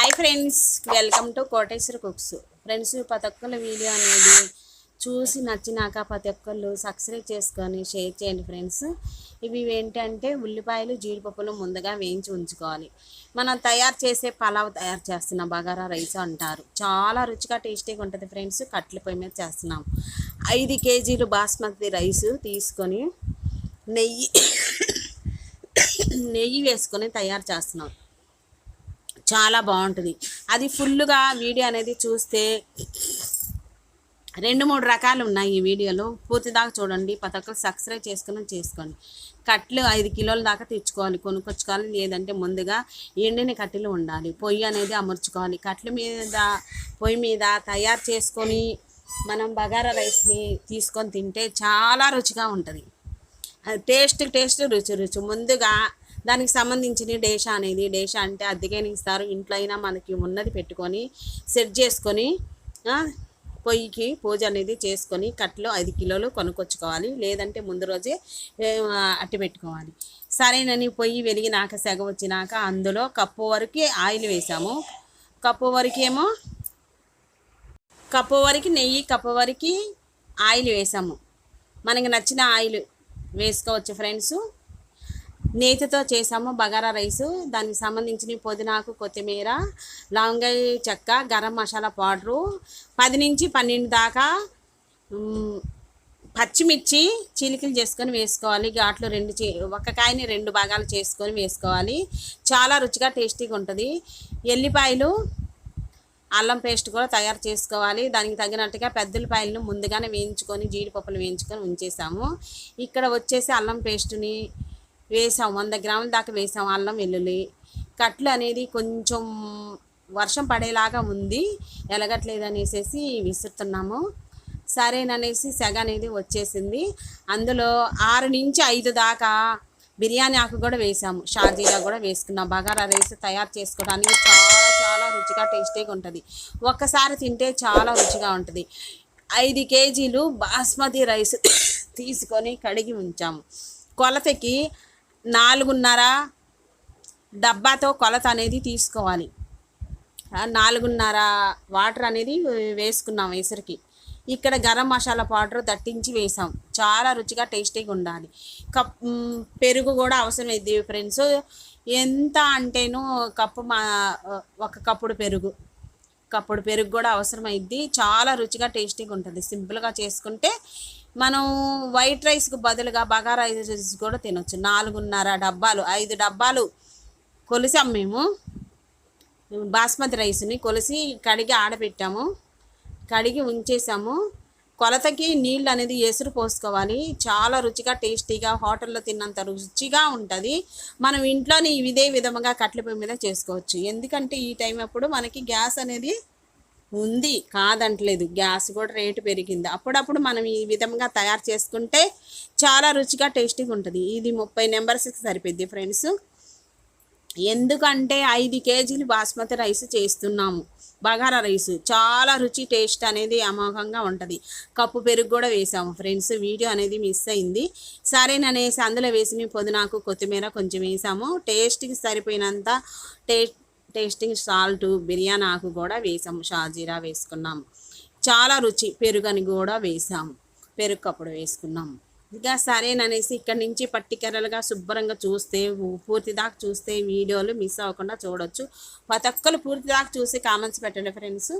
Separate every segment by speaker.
Speaker 1: Hi friends, welcome to Koteswara cooks. Friends, ప్రతి ఒక్కళ్ళ video అనేది చూసి నచ్చినాక ప్రతి ఒక్కళ్ళు సబ్స్క్రైబ్ చేసుకొని షేర్ చేయండి ఫ్రెండ్స్. ఇవి ఏంటంటే ఉల్లిపాయలు జీడిపప్పులు ముందుగా వేయించి ఉంచుకోవాలి. మనం తయారు చేసే పలావ్ తయారు చేస్తున్నాం, బగారా రైస్ అంటారు. చాలా రుచిగా టేస్టీగా ఉంటుంది ఫ్రెండ్స్. కట్టెల పొయ్యి మీద చేస్తున్నాం. 5 కేజీలు బాస్మతి రైస్ తీసుకొని నెయ్యి వేసుకొని తయారు చేస్తున్నాం. చాలా బాగుంటుంది. అది ఫుల్గా వీడియో అనేది చూస్తే 2-3 రకాలు ఉన్నాయి ఈ వీడియోలో. పూర్తి దాకా చూడండి. ప్రతి ఒక్కరు సబ్స్క్రైబ్ చేసుకోండి. కట్టెలు 5 కిలోల దాకా తెచ్చుకోవాలి, కొనుక్కొచ్చుకోవాలి. లేదంటే ముందుగా ఎండిన కట్టెలు ఉండాలి. పొయ్యి అనేది అమర్చుకోవాలి. పొయ్యి మీద తయారు చేసుకొని మనం బగారా రైస్ని తీసుకొని తింటే చాలా రుచిగా ఉంటుంది. టేస్ట్ రుచి ముందుగా దానికి సంబంధించిన డేషా అంటే అద్దెకైనా ఇస్తారు. ఇంట్లో అయినా మనకి ఉన్నది పెట్టుకొని సెట్ చేసుకొని పొయ్యికి పూజ అనేది చేసుకొని కట్టెలు 5 కిలోలు కొనుక్కొచ్చుకోవాలి. లేదంటే ముందు రోజే అట్టి పెట్టుకోవాలి. సరేనని పొయ్యి వెలిగినాక సెగ వచ్చినాక అందులో కప్పు వరకు ఆయిల్ వేసాము. కప్పు వరకు నెయ్యి, కప్పు వరకు ఆయిల్ వేసాము. మనకి నచ్చిన ఆయిల్ వేసుకోవచ్చు ఫ్రెండ్స్. నేతితో చేసాము బగారా రైసు. దానికి సంబంధించిన పుదీనాకు, కొత్తిమీర, లవంగాయ చెక్క, గరం మసాలా పౌడరు, 10 నుంచి 12 దాకా పచ్చిమిర్చి చీలికలు చేసుకొని వేసుకోవాలి. ఘాట్లు ఒక కాయని 2 భాగాలు చేసుకొని వేసుకోవాలి. చాలా రుచిగా టేస్టీగా ఉంటుంది. ఎల్లిపాయలు, అల్లం పేస్ట్ కూడా తయారు చేసుకోవాలి. దానికి తగినట్టుగా పెద్దలపాయలను ముందుగానే వేయించుకొని జీడిపప్పులు వేయించుకొని ఉంచేసాము. ఇక్కడ వచ్చేసి అల్లం పేస్ట్ని వేసాం. 100 గ్రాముల దాకా వేసాం. అల్లం వెల్లుల్లి కట్లు అనేది కొంచెం వర్షం పడేలాగా ఉంది, ఎలగట్లేదు అనేసి విసురుతున్నాము. సరేననేసి సెగ అనేది వచ్చేసింది. అందులో 6 నుంచి 5 దాకా బిర్యానీ ఆకు కూడా వేసాము. షాజీరా కూడా వేసుకున్నాం. బగారా రైస్ తయారు చేసుకోవడానికి చాలా రుచిగా టేస్టీగా ఉంటుంది. ఒక్కసారి తింటే చాలా రుచిగా ఉంటుంది. 5 కేజీలు బాస్మతి రైస్ తీసుకొని కడిగి ఉంచాము. కొలతకి 4.5 డబ్బాతో కొలత అనేది తీసుకోవాలి. 4.5 వాటర్ అనేది వేసుకున్నాం ఎసరికి. ఇక్కడ గరం మసాలా పౌడర్ దట్టించి వేసాం. చాలా రుచిగా టేస్టీగా ఉండాలి. పెరుగు కూడా అవసరమైంది ఫ్రెండ్స్. ఎంత అంటేను ఒక కప్పుడు పెరుగు కూడా అవసరమైద్ది. చాలా రుచిగా టేస్టీగా ఉంటుంది. సింపుల్గా చేసుకుంటే మనం వైట్ రైస్కి బదులుగా బగారా రైస్ కూడా తినొచ్చు. 4.5 డబ్బాలు, 5 డబ్బాలు కొలిసాం మేము. బాస్మతి రైస్ని కొలిసి కడిగి ఆడబెట్టాము, కడిగి ఉంచేసాము. కొలతకి నీళ్ళు అనేది ఎసురు పోసుకోవాలి. చాలా రుచిగా టేస్టీగా హోటల్లో తిన్నంత రుచిగా ఉంటుంది. మనం ఇంట్లోని ఇదే విధంగా కట్టెల పొయ్యి మీద చేసుకోవచ్చు. ఎందుకంటే ఈ టైం అప్పుడు మనకి గ్యాస్ అనేది ఉంది, కాదంటలేదు. గ్యాస్ కూడా రేటు పెరిగింది. అప్పుడప్పుడు మనం ఈ విధంగా తయారు చేసుకుంటే చాలా రుచిగా టేస్టీగా ఉంటుంది. ఇది 30 మెంబర్స్కి సరిపోద్ది ఫ్రెండ్స్. ఎందుకంటే 5 కేజీలు బాస్మతి రైస్ చేస్తున్నాము. బగారా రైస్ చాలా రుచి టేస్ట్ అనేది అమోఘంగా ఉంటుంది. కప్పు పెరుగు కూడా వేసాము ఫ్రెండ్స్. వీడియో అనేది మిస్ అయింది. సరేననేసి అందులో వేసిన పుదీనాకు, కొత్తిమీర కొంచెం వేసాము. టేస్ట్కి సరిపోయినంత టేస్టింగ్ సాల్ట్, బిర్యానీ ఆకు కూడా వేసాము. షాజీరా వేసుకున్నాము. చాలా రుచి. పెరుగని కూడా వేసాము. పెరుగు కప్పుడు వేసుకున్నాము. ఇక సరేననేసి ఇక్కడి నుంచి పర్టికులర్గా శుభ్రంగా పూర్తి దాకా చూస్తే వీడియోలు మిస్ అవ్వకుండా చూడొచ్చు. ప్రతి ఒక్కరు పూర్తి దాకా చూసి కామెంట్స్ పెట్టండి ఫ్రెండ్స్.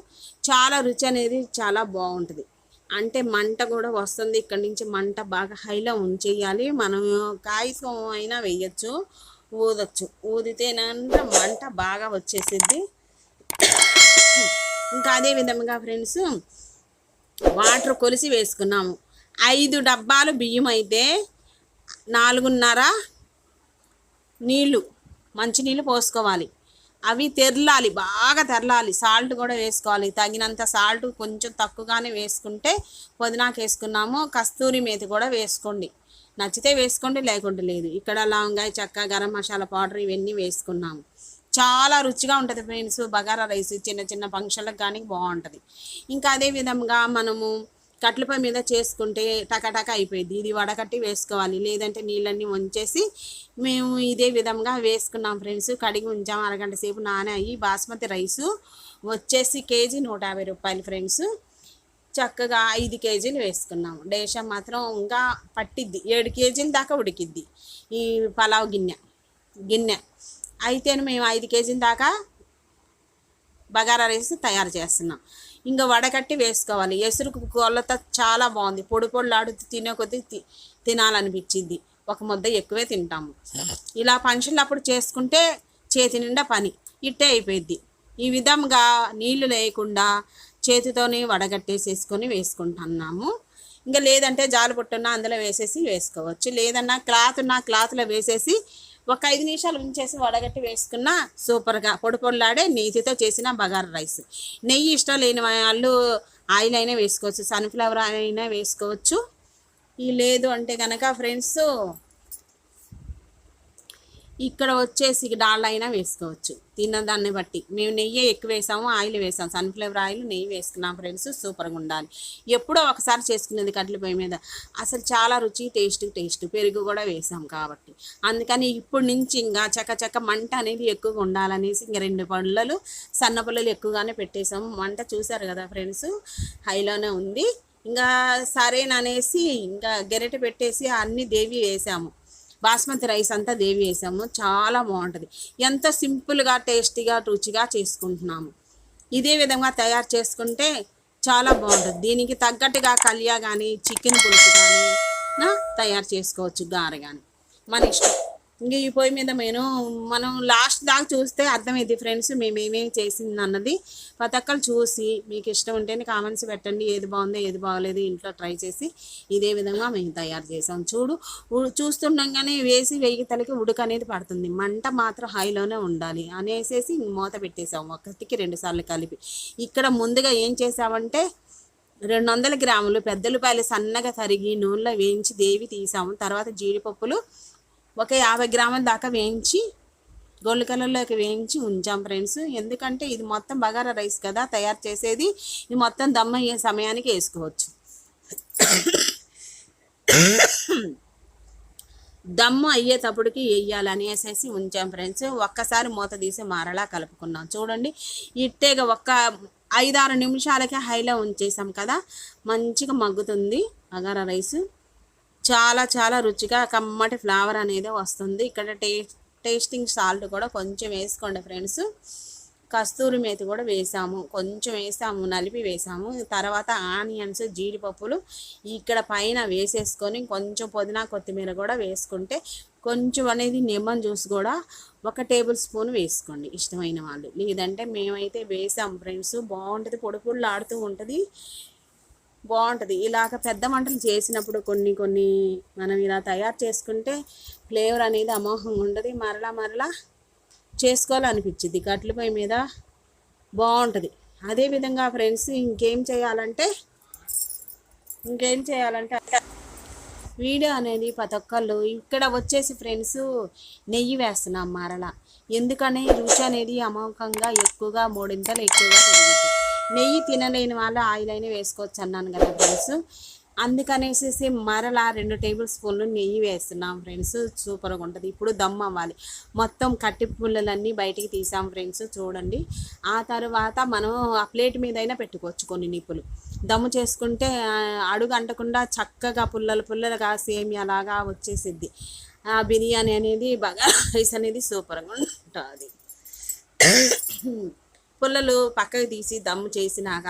Speaker 1: చాలా రుచి అనేది చాలా బాగుంటుంది. అంటే మంట కూడా వస్తుంది. ఇక్కడి నుంచి మంట బాగా హైలో ఉంచేయాలి. మనం కాయసం అయినా వేయచ్చు, ఊదొచ్చు. ఊదితేనంటే మంట బాగా వచ్చేసిద్ది. ఇంకా అదే విధంగా ఫ్రెండ్స్ వాటర్ కొలిసి వేసుకున్నాము. 5 డబ్బాలు బియ్యం అయితే 4.5 నీళ్ళు, మంచినీళ్ళు పోసుకోవాలి. అవి బాగా తెరలాలి. సాల్ట్ కూడా వేసుకోవాలి. తగినంత సాల్ట్ కొంచెం తక్కువగానే వేసుకుంటే పుదీనాకు వేసుకున్నాము. కస్తూరి మేతి కూడా వేసుకోండి. నచ్చితే వేసుకోండి, లేకుంటే లేదు. ఇక్కడ లవంగాయ చెక్క, గరం మసాలా పౌడర్ ఇవన్నీ వేసుకున్నాము. చాలా రుచిగా ఉంటుంది ఫ్రెండ్స్. బగారా రైస్ చిన్న ఫంక్షన్లకు కానీ బాగుంటుంది. ఇంకా అదే విధంగా మనము కట్లపై మీద చేసుకుంటే టకటక అయిపోయింది. ఇది వడకట్టి వేసుకోవాలి, లేదంటే నీళ్ళన్నీ వంచేసి మేము ఇదే విధంగా వేసుకున్నాం ఫ్రెండ్స్. కడిగి ఉంచాము, అరగంట సేపు నానాయి. బాస్మతి రైసు వచ్చేసి కేజీ 150 రూపాయలు ఫ్రెండ్స్. చక్కగా 5 కేజీలు వేసుకున్నాము. డేషం మాత్రం ఇంకా పట్టిద్ది, 7 కేజీల దాకా ఉడికిద్ది ఈ పలావ్ గిన్నె. అయితేనే మేము 5 కేజీల దాకా బగారా రైస్ తయారు చేస్తున్నాం. ఇంకా వడకట్టి వేసుకోవాలి. ఎసురు కొలత చాలా బాగుంది, పొడి పొడిలాడుతూ తినే కొద్దీ తినాలనిపించింది. ఒక ముద్ద ఎక్కువే తింటాము. ఇలా ఫంక్షన్లు అప్పుడు చేసుకుంటే చేతి నిండా పని ఇట్టే అయిపోయింది. ఈ విధంగా నీళ్లు లేకుండా చేతితోని వడగట్టేసేసుకొని వేసుకుంటున్నాము. ఇంకా లేదంటే జాలు పుట్టున్నా అందులో వేసేసి వేసుకోవచ్చు, లేదన్నా క్లాత్లో వేసేసి ఒక 5 నిమిషాలు ఉంచేసి వడగట్టి వేసుకున్న సూపర్గా పొడి పొడిలాడే నెయ్యితో చేసిన బగారా రైస్. నెయ్యి ఇష్టం లేని వాళ్ళు ఆయిల్ అయినా వేసుకోవచ్చు, సన్ఫ్లవర్ ఆయిల్ అయినా వేసుకోవచ్చు. లేదు అంటే కనుక ఫ్రెండ్స్ ఇక్కడ వచ్చేసి డాల్డా అయినా వేసుకోవచ్చు, తిన్నదాన్ని బట్టి. మేము నెయ్యి ఎక్కువ వేసాము, ఆయిల్ వేసాము, సన్ఫ్లవర్ ఆయిల్ నెయ్యి వేసుకున్నాం ఫ్రెండ్స్. సూపర్గా ఉండాలి. ఎప్పుడో ఒకసారి చేసుకునేది కట్టెల పొయ్యి మీద, అసలు చాలా రుచి, టేస్ట్. పెరుగు కూడా వేసాం కాబట్టి అందుకని ఇప్పుడు నుంచి ఇంకా చక్క మంట అనేది ఎక్కువగా ఉండాలనేసి ఇంకా 2 పుల్లలు సన్న పుల్లలు ఎక్కువగానే పెట్టేసాము. మంట చూసారు కదా ఫ్రెండ్స్, హైలోనే ఉంది. ఇంకా సరేననేసి ఇంకా గెరెట పెట్టేసి అన్ని దేవి వేసాము. బాస్మతి రైస్ అంతా దేవి వేసాము. చాలా బాగుంటుంది. ఎంత సింపుల్గా టేస్టీగా రుచిగా చేసుకుంటున్నాము. ఇదే విధంగా తయారు చేసుకుంటే చాలా బాగుంటుంది. దీనికి తగ్గట్టుగా కలియా కానీ చికెన్ పులుసు కానీ తయారు చేసుకోవచ్చు, గారె కానీ మన ఇష్టం. ఇంక ఈ పొయ్యి మీద మనం లాస్ట్ దాకా చూస్తే అర్థమైంది ఫ్రెండ్స్ మేమేమేమి చేసింది అన్నది. ప్రతి ఒక్కరు చూసి మీకు ఇష్టం ఉంటేనే కామెంట్స్ పెట్టండి, ఏది బాగుందో ఏది బాగోలేదు ఇంట్లో ట్రై చేసి ఇదే విధంగా మేము తయారు చేసాం. చూస్తుండగానే వేగి తలకి ఉడుకు అనేది పడుతుంది. మంట మాత్రం హైలోనే ఉండాలి అనేసి మూత పెట్టేసాము, 1కి 2 సార్లు కలిపి. ఇక్కడ ముందుగా ఏం చేసామంటే 200 గ్రాములు పెద్దలపాయలు సన్నగా తరిగి నూనెలో వేయించి దేవి తీసాము. తర్వాత జీడిపప్పులు ఒక 50 గ్రాముల దాకా వేయించి గోల్డ్ కలర్లోకి వేయించి ఉంచాం ఫ్రెండ్స్. ఎందుకంటే ఇది మొత్తం బగారా రైస్ కదా తయారు చేసేది, ఇది మొత్తం దమ్ అయ్యే సమయానికి వేసుకోవచ్చు. దమ్ము అయ్యేటప్పటికి వేయాలనేసేసి ఉంచాం ఫ్రెండ్స్. ఒక్కసారి మూత తీసి మరలా కలుపుకున్నాం. చూడండి ఇట్టేగా ఒక 5-6 నిమిషాలకే హైలో ఉంచేసాం కదా, మంచిగా మగ్గుతుంది బగారా రైస్. చాలా రుచిగా కమ్మటి ఫ్లేవర్ అనేది వస్తుంది. ఇక్కడ టేస్టింగ్ సాల్ట్ కూడా కొంచెం వేసుకోండి ఫ్రెండ్స్. కస్తూరి మేతి కూడా కొంచెం వేసాము, నలిపి వేసాము. తర్వాత ఆనియన్స్ జీడిపప్పులు ఇక్కడ పైన వేసేసుకొని కొంచెం పుదీనా కొత్తిమీర కూడా వేసుకుంటే, కొంచెం అనేది లెమన్ జ్యూస్ కూడా 1 టేబుల్ స్పూన్ వేసుకోండి ఇష్టమైన వాళ్ళు. లేదంటే మేమైతే వేసాం ఫ్రెండ్స్. బాగుంటుంది, పొడి పొడిలు ఆడుతూ ఉంటుంది, బాగుంటుంది. ఇలాగ పెద్ద వంటలు చేసినప్పుడు కొన్ని మనం ఇలా తయారు చేసుకుంటే ఫ్లేవర్ అనేది అమోఘంగా ఉంటుంది. మరలా చేసుకోవాలనిపించింది కట్టెల పొయ్యి మీద, బాగుంటుంది. అదేవిధంగా ఫ్రెండ్స్ ఇంకేం చేయాలంటే వీడియో అనేది ప్రతి ఒక్కళ్ళు ఇక్కడ వచ్చేసి ఫ్రెండ్స్ నెయ్యి వేస్తున్నాం మరలా. ఎందుకని రుచి అనేది అమోఘంగా ఎక్కువగా 3 ఇంతలు ఎక్కువగా పెరుగుతుంది. నెయ్యి తినలేని వాళ్ళు ఆయిల్ అయినా వేసుకోవచ్చు అన్నాను కదా ఫ్రెండ్స్. అందుకనేసి మరలా 2 టేబుల్ స్పూన్లు నెయ్యి వేస్తున్నాం ఫ్రెండ్స్. సూపర్గా ఉంటుంది. ఇప్పుడు దమ్ అవ్వాలి. మొత్తం కట్టి పుల్లలన్నీ బయటికి తీసాం ఫ్రెండ్స్. చూడండి, ఆ తర్వాత మనం ఆ ప్లేట్ మీద అయినా పెట్టుకోవచ్చు కొన్ని నిప్పులు. దమ్ము చేసుకుంటే అడుగు అంటకుండా చక్కగా పుల్లలుగా సేమియాలాగా వచ్చేసిద్ది. ఆ బిర్యానీ అనేది బాగా రైస్ అనేది సూపర్గా ఉంటుంది. పుల్లలు పక్కకు తీసి దమ్ము చేసినాక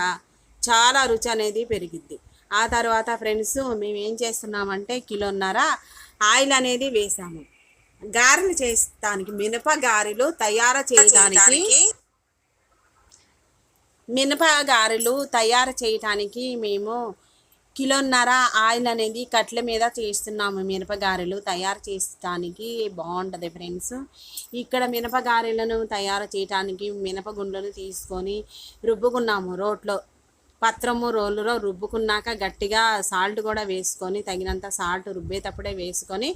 Speaker 1: చాలా రుచి అనేది పెరిగిద్ది. ఆ తర్వాత ఫ్రెండ్స్ మేము ఏం చేస్తున్నామంటే 1.5 కిలోల ఆయిల్ అనేది వేసాము. గారెలు చేస్తానికి మినప గారెలు తయారు చేయడానికి మేము 1.5 కిలోల ఆయిల్ అనేది కట్ల మీద చేస్తున్నాము. మినపగారెలు తయారు చేయడానికి బాగుంటుంది ఫ్రెండ్స్. ఇక్కడ మినపగారెలను తయారు చేయడానికి మినపగుండ్లను తీసుకొని రుబ్బుకున్నాము. రోట్లో రోలులో రుబ్బుకున్నాక గట్టిగా సాల్ట్ కూడా వేసుకొని తగినంత సాల్ట్ రుబ్బేటప్పుడే వేసుకొని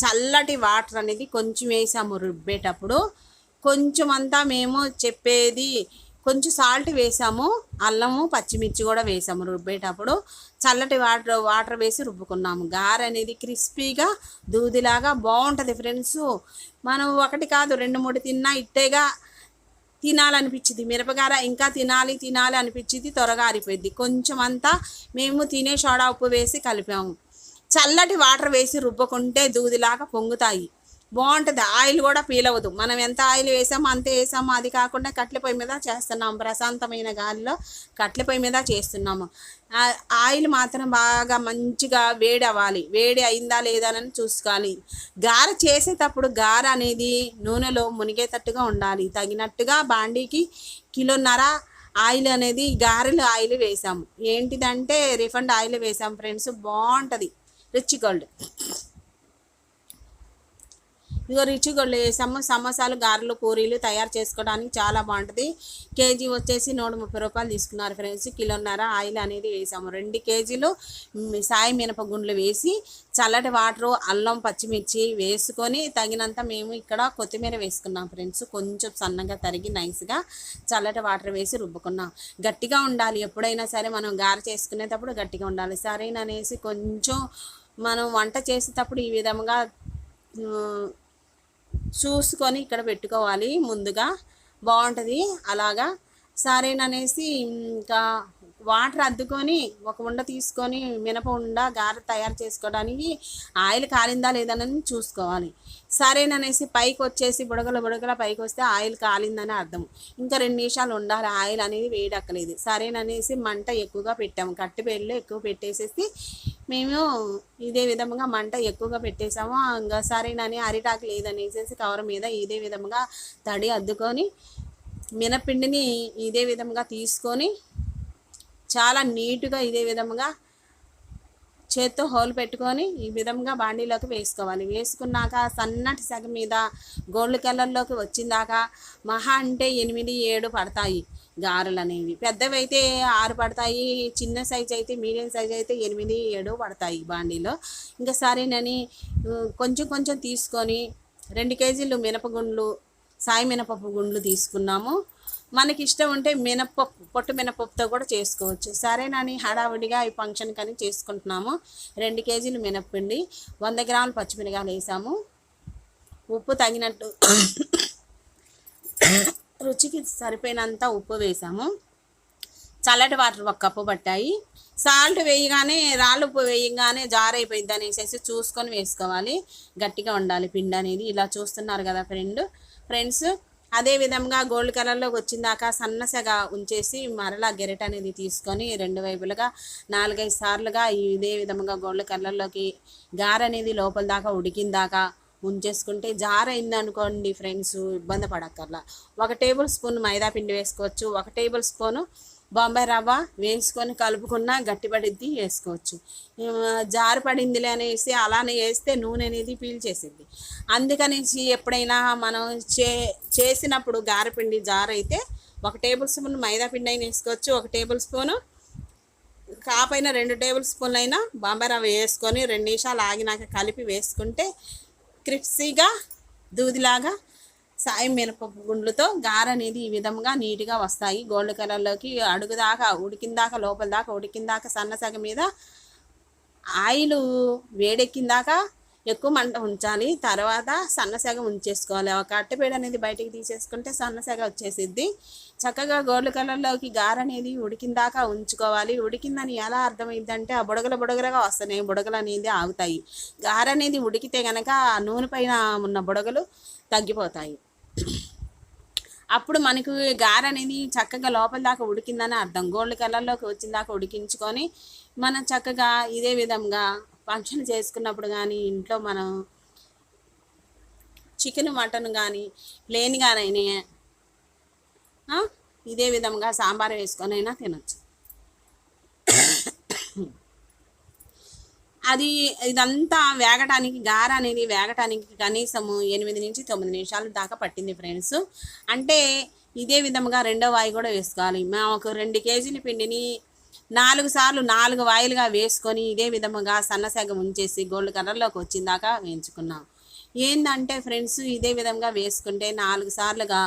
Speaker 1: చల్లటి వాటర్ అనేది కొంచెం వేసాము రుబ్బేటప్పుడు. కొంచెం అంతా మేము చెప్పేది కొంచెం సాల్ట్ వేసాము, అల్లము పచ్చిమిర్చి కూడా వేసాము. రుబ్బేటప్పుడు చల్లటి వాటర్ వేసి రుబ్బుకున్నాము. గారె అనేది క్రిస్పీగా దూదిలాగా బాగుంటుంది ఫ్రెండ్స్. మనం ఒకటి కాదు 2-3 తిన్నా ఇట్టేగా తినాలనిపించింది. మిరపగార ఇంకా తినాలి అనిపించింది. త్వరగా ఆరిపోయింది. కొంచెం అంతా మేము తినే సోడా ఉప్పు వేసి కలిపాము. చల్లటి వాటర్ వేసి రుబ్బకుంటే దూదిలాగా పొంగుతాయి, బాగుంటుంది. ఆయిల్ కూడా పీల్ అవ్వదు. మనం ఎంత ఆయిల్ వేసామో అంతే వేసాము. అది కాకుండా కట్టెల పొయ్యి మీద చేస్తున్నాము. ప్రశాంతమైన గాలిలో కట్టెల పొయ్యి మీద చేస్తున్నాము. ఆయిల్ మాత్రం బాగా మంచిగా వేడి అవ్వాలి. వేడి అయిందా లేదా అని చూసుకోవాలి. గారె చేసేటప్పుడు గారె అనేది నూనెలో మునిగేటట్టుగా ఉండాలి. తగినట్టుగా బాండీకి 1.5 కిలో ఆయిల్ అనేది గారెలు ఆయిల్ వేసాము. ఏంటిదంటే రిఫైండ్ ఆయిల్ వేసాము ఫ్రెండ్స్. బాగుంటుంది రిచ్ గోల్డ్. ఇదిగో రిచ్ గోల్డ్ వేసాము. సమోసాలు, గారెలు, పూరీలు తయారు చేసుకోవడానికి చాలా బాగుంటుంది. కేజీ వచ్చేసి 130 రూపాయలు తీసుకున్నారు ఫ్రెండ్స్. 1.5 కిలో ఆయిల్ అనేది వేసాము. 2 కేజీలు సాయి మినపగుండ్లు వేసి చల్లటి వాటరు, అల్లం, పచ్చిమిర్చి వేసుకొని తగినంత మేము ఇక్కడ కొత్తిమీర వేసుకున్నాం ఫ్రెండ్స్. కొంచెం సన్నగా తరిగి నైస్గా చల్లటి వాటర్ వేసి రుబ్బుకున్నాం. గట్టిగా ఉండాలి. ఎప్పుడైనా సరే మనం గారె చేసుకునేటప్పుడు గట్టిగా ఉండాలి. సరేననేసి కొంచెం మనం వంట చేసేటప్పుడు ఈ విధంగా చూసుకొని ఇక్కడ పెట్టుకోవాలి ముందుగా, బాగుంటుంది అలాగా. సరేననేసి ఇంకా వాటర్ అద్దుకొని ఒక ఉండ తీసుకొని మినప ఉండ గారె తయారు చేసుకోవడానికి ఆయిల్ కాలిందా లేదని చూసుకోవాలి. సరేననేసి పైకి వచ్చేసి బుడగల పైకి వస్తే ఆయిల్ కాలిందని అర్థం. ఇంకా 2 నిమిషాలు ఉండాలి. ఆయిల్ అనేది వేడక్కలేదు. సరేననేసి మంట ఎక్కువగా పెట్టాము. కట్టె పొయ్యిలో ఎక్కువ పెట్టేసేసి మేము ఇదే విధంగా మంట ఎక్కువగా పెట్టేసాము. ఇంకా సరేనని అరిటాకు లేదనేసి కవర్ మీద ఇదే విధంగా తడి అద్దుకొని మినపిండిని ఇదే విధంగా తీసుకొని చాలా నీట్గా ఇదే విధంగా చేత్తో హోల్ పెట్టుకొని ఈ విధంగా బాండీలోకి వేసుకోవాలి. వేసుకున్నాక సన్నటి సగ మీద గోల్డ్ కలర్లోకి వచ్చిందాకా మహా అంటే 8-7 పడతాయి గారెలు అనేవి. పెద్దవి అయితే 6 పడతాయి. చిన్న సైజు అయితే మీడియం సైజు అయితే 8-7 పడతాయి బాండీలో. ఇంకా సరేనని కొంచెం తీసుకొని 2 కేజీలు మినపగుండ్లు, సాయి మినపప్పు గుండ్లు తీసుకున్నాము. మనకి ఇష్టం ఉంటే పొట్టు మినపప్పుతో కూడా చేసుకోవచ్చు. సరేనని హడావుడిగా ఈ ఫంక్షన్ కానీ చేసుకుంటున్నాము. 2 కేజీలు మినప్పిండి, 100 గ్రాములు పచ్చిమిరకాయలు వేసాము. ఉప్పు తగినట్టు రుచికి సరిపోయినంత ఉప్పు వేసాము. చల్లటి వాటర్ 1 కప్పు పట్టాయి. సాల్ట్ వేయగానే రాళ్ళు ఉప్పు వేయగానే జారైపోయింది అనేసి చూసుకొని వేసుకోవాలి. గట్టిగా ఉండాలి పిండి అనేది. ఇలా చూస్తున్నారు కదా ఫ్రెండ్స్. అదే విధంగా గోల్డ్ కలర్లోకి వచ్చిందాకా సన్నసగా ఉంచేసి మరలా గెరెట్ అనేది తీసుకొని 2 వైపులుగా 4-5 సార్లుగా ఇదే విధంగా గోల్డ్ కలర్లోకి గారె అనేది లోపల దాకా ఉడికిందాకా ఉంచేసుకుంటే జారైందనుకోండి ఫ్రెండ్స్ ఇబ్బంది పడక్కర్లా. 1 టేబుల్ స్పూన్ మైదా పిండి వేసుకోవచ్చు. 1 టేబుల్ స్పూను బొంబాయి రవ్వ వేసుకొని కలుపుకున్న గట్టిపడిద్ది వేసుకోవచ్చు. జారు పడిందిలే అనేసి అలానే వేస్తే నూనె అనేది పీల్చేసింది. అందుకనేసి ఎప్పుడైనా మనం చేసినప్పుడు గారెపిండి జారు అయితే 1 టేబుల్ స్పూన్ మైదా పిండి అయినా వేసుకోవచ్చు. 1 టేబుల్ స్పూను కాపైన 2 టేబుల్ స్పూన్లు అయినా బొంబాయి రవ్వ వేసుకొని 2 నిమిషాలు ఆగినాక కలిపి వేసుకుంటే క్రిప్సీగా దూదిలాగా సాయి మినపప్పు గుండ్లతో గారె అనేది ఈ విధంగా నీట్గా వస్తాయి. గోల్డ్ కలర్లోకి అడుగుదాకా ఉడికిందాకా లోపల దాకా ఉడికిందాకా సన్నసగ మీద ఆయిల్ వేడెక్కిందాకా ఎక్కువ మంట ఉంచాలి. తర్వాత సన్నసగ ఉంచేసుకోవాలి. ఒక అట్టపేడ అనేది బయటికి తీసేసుకుంటే సన్నసగ వచ్చేసిద్ది. చక్కగా గోల్డ్ కలర్లోకి గారె అనేది ఉడికిందాకా ఉంచుకోవాలి. ఉడికిందని ఎలా అర్థమైందంటే ఆ బుడగలుగా వస్తున్నాయి. బుడగలు అనేది ఆగుతాయి. గారె అనేది ఉడికితే కనుక ఆ నూనె పైన ఉన్న బుడగలు తగ్గిపోతాయి. అప్పుడు మనకు గారె అనేది చక్కగా లోపల దాకా ఉడికిందని అర్థం. గోల్డ్ కలర్లోకి వచ్చిన దాకా ఉడికించుకొని మనం చక్కగా ఇదే విధంగా ఫంక్షన్ చేసుకున్నప్పుడు కానీ ఇంట్లో మనం చికెన్ మటన్ కానీ ప్లేన్ కానీ ఇదే విధంగా సాంబార్ వేసుకొని అయినా తినచ్చు. ఇదంతా వేగటానికి గారె అనేది వేగటానికి కనీసము 8-9 నిమిషాల దాకా పట్టింది ఫ్రెండ్స్. అంటే ఇదే విధంగా రెండో వాయి కూడా వేసుకోవాలి. మేము ఒక 2 కేజీల పిండిని 4 సార్లు 4 వాయిలుగా వేసుకొని ఇదే విధంగా సన్నసగ ఉంచేసి గోల్డ్ కలర్లోకి వచ్చిందాకా వేయించుకున్నాం. ఏంటంటే ఫ్రెండ్స్ ఇదే విధంగా వేసుకుంటే 4 సార్లుగా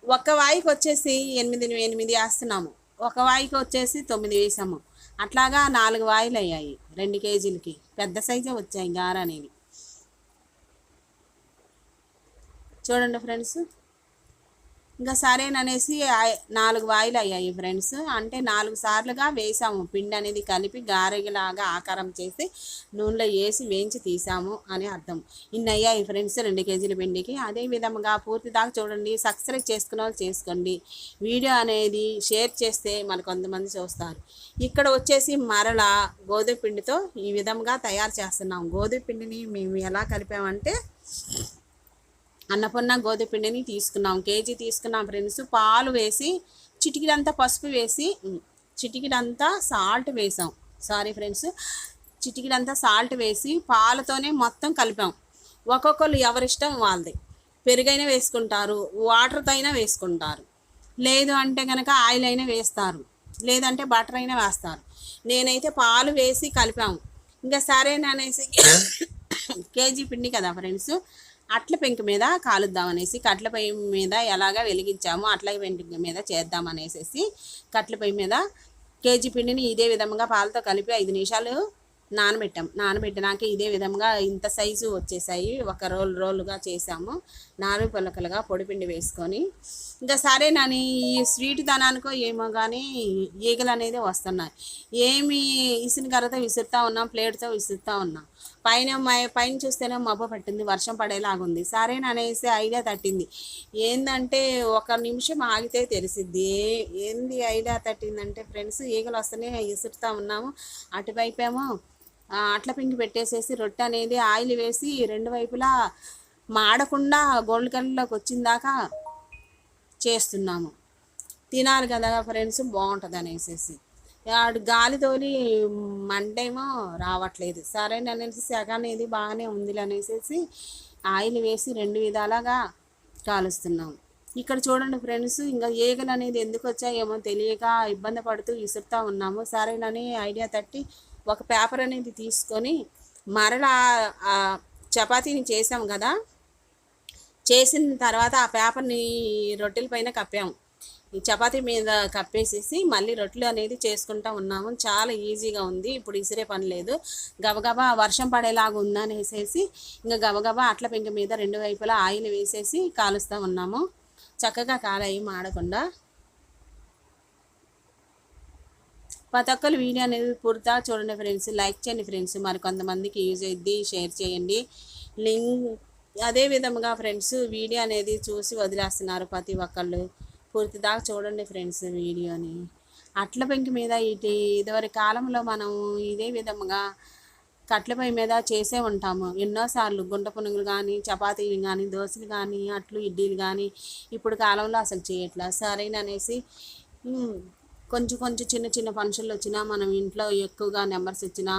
Speaker 1: ఒక వాయికి వచ్చేసి 8 వేస్తున్నాము, ఒక వాయికి వచ్చేసి 9 వేసాము. అట్లాగా 4 వాయిలు అయ్యాయి 2 కేజీలకి. పెద్ద సైజే వచ్చాయి గార అనేది. చూడండి ఫ్రెండ్స్. ఇంకా సరేననేసి 4 వాయిలు అయ్యాయి ఫ్రెండ్స్. అంటే 4 సార్లుగా వేసాము. పిండి అనేది కలిపి గారెలాగా ఆకారం చేసి నూనెలో వేసి వేయించి తీసాము అని అర్థం. ఇన్ని అయ్యాయి ఫ్రెండ్స్ 2 కేజీల పిండికి. అదే విధంగా పూర్తి దాకా చూడండి. సబ్స్క్రైబ్ చేసుకున్న వాళ్ళు చేసుకోండి. వీడియో అనేది షేర్ చేస్తే మన కొంతమంది చూస్తారు. ఇక్కడ వచ్చేసి మరలా గోధుమ పిండితో ఈ విధంగా తయారు చేస్తున్నాం. గోధుమ పిండిని మేము ఎలా కలిపామంటే అన్నపూర్ణ గోధుమ పిండిని తీసుకున్నాం, కేజీ తీసుకున్నాం ఫ్రెండ్స్. పాలు వేసి చిటికిడంతా పసుపు వేసి చిటికిడంతా సాల్ట్ వేసాం. సారీ ఫ్రెండ్స్, చిటికిడంతా సాల్ట్ వేసి పాలతోనే మొత్తం కలిపాం. ఒక్కొక్కరు ఎవరిష్టం వాళ్ళది. పెరుగైనా వేసుకుంటారు, వాటర్తో అయినా వేసుకుంటారు, లేదు అంటే కనుక ఆయిల్ అయినా వేస్తారు, లేదంటే బటర్ అయినా వేస్తారు. నేనైతే పాలు వేసి కలిపాము. ఇంకా సరేననేసి కేజీ పిండి కదా ఫ్రెండ్స్, అట్ల పెంకు మీద కాలుద్దామనేసి కట్ల పొయ్యి మీద ఎలాగా వెలిగించాము అట్ల పెంకు మీద చేద్దామనేసి కట్ల పొయ్యి మీద కేజీ పిండిని ఇదే విధంగా పాలతో కలిపి 5 నిమిషాలు నానబెట్టినాక ఇదే విధంగా ఇంత సైజు వచ్చేసాయి. ఒక రోలుగా చేసాము. 4 పలకలుగా పొడిపిండి వేసుకొని. ఇంకా సరేనని ఈ స్వీట్ దనానికో ఏమో కానీ ఈగలు అనేది వస్తున్నాయి. ఏమి ఇసిన కర్రతో విసురుతూ ఉన్నాం, ప్లేట్తో విసురుతూ ఉన్నాం. పైన చూస్తేనే మబ్బు పట్టింది, వర్షం పడేలాగుంది. సరేననేసి ఐడియా తట్టింది. ఏంటంటే 1 నిమిషం ఆగితే తెలిసిద్ది. ఏంది ఐడియా తట్టిందంటే ఫ్రెండ్స్, ఈగలు వస్తేనే విసురుతూ ఉన్నాము. అటువైపేమో అట్ల పిండి పెట్టేసేసి రొట్టె అనేది ఆయిల్ వేసి 2 వైపులా మాడకుండా గోల్డ్ కలర్లోకి వచ్చిందాకా చేస్తున్నాము. తినాలి కదా ఫ్రెండ్స్, బాగుంటుంది అనేసి. ఆడు గాలి తోలి మంటేమో రావట్లేదు. సరేననేసి సెగ అనేది బాగానే ఉంది అనేసి ఆయిల్ వేసి 2 విధాలుగా కాలుస్తున్నాము. ఇక్కడ చూడండి ఫ్రెండ్స్, ఇంకా ఈగలు అనేది ఎందుకు వచ్చాయేమో తెలియక ఇబ్బంది పడుతూ విసురుతూ ఉన్నాము. సరేనని ఐడియా తట్టి ఒక పేపర్ అనేది తీసుకొని మరలా చపాతీని చేసాము కదా, చేసిన తర్వాత ఆ పేపర్ని రొట్టెల పైన కప్పాము. ఈ చపాతీ మీద కప్పేసేసి మళ్ళీ రొట్టెలు అనేది చేసుకుంటూ ఉన్నాము. చాలా ఈజీగా ఉంది. ఇప్పుడు ఇసిరే పని లేదు. గబగబా వర్షం పడేలాగా ఉందనేసేసి ఇంకా గబగబా అట్ల పెంక మీద 2 వైపులా ఆయిల్ వేసేసి కాలుస్తూ ఉన్నాము. చక్కగా కాలయి మాడకుండా. ప్రతి ఒక్కరు వీడియో అనేది పూర్తిగా చూడండి ఫ్రెండ్స్. లైక్ చేయండి ఫ్రెండ్స్, మరి కొంతమందికి యూజ్ అయ్యిద్ది. షేర్ చేయండి. లింక్ అదే విధంగా ఫ్రెండ్స్ వీడియో అనేది చూసి వదిలేస్తున్నారు ప్రతి ఒక్కళ్ళు. పూర్తి దాకా చూడండి ఫ్రెండ్స్ వీడియోని. అట్ల పెంకి మీద ఇదివరకు కాలంలో మనం ఇదే విధంగా కట్లపై మీద చేసే ఉంటాము ఎన్నోసార్లు. గుంట పునుగులు కానీ, చపాతీలు కానీ, దోశలు కానీ, అట్లు ఇడ్లీలు కానీ ఇప్పుడు కాలంలో అసలు చేయట్లా. సరేననేసి కొంచెం చిన్న ఫంక్షన్లు వచ్చినా, మనం ఇంట్లో ఎక్కువగా నెంబర్స్ వచ్చినా,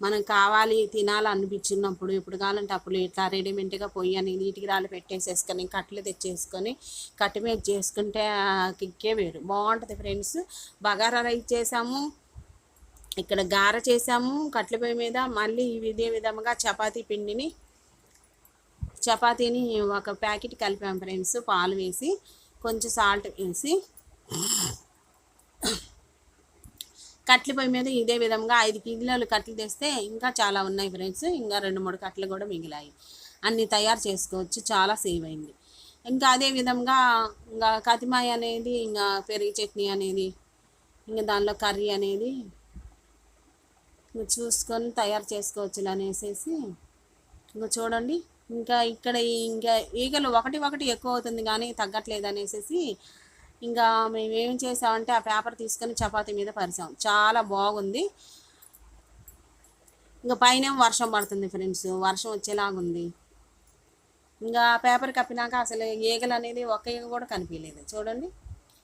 Speaker 1: మనం కావాలి తినాలనిపించినప్పుడు ఎప్పుడు కావాలంటే అప్పుడు ఇట్లా రెడీమేడ్గా పొయ్యి అని నీటికి రాళ్ళు పెట్టేసేసుకొని కట్టెలు తెచ్చేసుకొని కట్టె మీద చేసుకుంటే కిక్కే వేరు, బాగుంటుంది ఫ్రెండ్స్. బగారా రైస్ చేసాము, ఇక్కడ గార చేసాము కట్టెల పొయ్యి మీద. మళ్ళీ ఇదే విధంగా చపాతీని ఒక ప్యాకెట్ కలిపాము ఫ్రెండ్స్. పాలు వేసి కొంచెం సాల్ట్ వేసి కట్టెల పొయ్యి మీద ఇదే విధంగా 5 కిలోలు కట్టెలు తెస్తే ఇంకా చాలా ఉన్నాయి ఫ్రెండ్స్. ఇంకా 2-3 కట్టెలు కూడా మిగిలాయి. అన్నీ తయారు చేసుకోవచ్చు, చాలా సేవ్ అయింది. ఇంకా అదే విధంగా ఇంకా కతిమాయ అనేది, ఇంకా పెరుగు చట్నీ అనేది, ఇంకా దానిలో కర్రీ అనేది చూసుకొని తయారు చేసుకోవచ్చు అనేసి ఇంకా చూడండి. ఇంకా ఇక్కడ ఇంకా ఈగలు ఒకటి ఎక్కువ అవుతుంది కానీ తగ్గట్లేదు అనేసి ఇంకా మేము ఏం చేసామంటే ఆ పేపర్ తీసుకొని చపాతీ మీద పరిచాం. చాలా బాగుంది. ఇంకా పైన వర్షం పడుతుంది ఫ్రెండ్స్, వర్షం వచ్చేలాగుంది. ఇంకా పేపర్ కప్పినాక అసలు ఈగలు అనేది ఒక ఈగ కూడా కనిపించలేదు. చూడండి,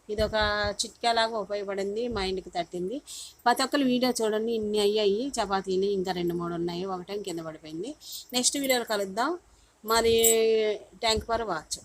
Speaker 1: ఇది ఒక చిట్కాలాగా ఉపయోగపడింది, మైండ్కి తట్టింది. ప్రతి ఒక్కరు వీడియో చూడండి. ఇన్ని అయ్యాయి చపాతీలు, ఇంకా 2-3 ఉన్నాయి, ఒకటేం కింద పడిపోయింది. నెక్స్ట్ వీడియోలో కలుద్దాం. మరి థ్యాంక్ ఫర్ వాచ్.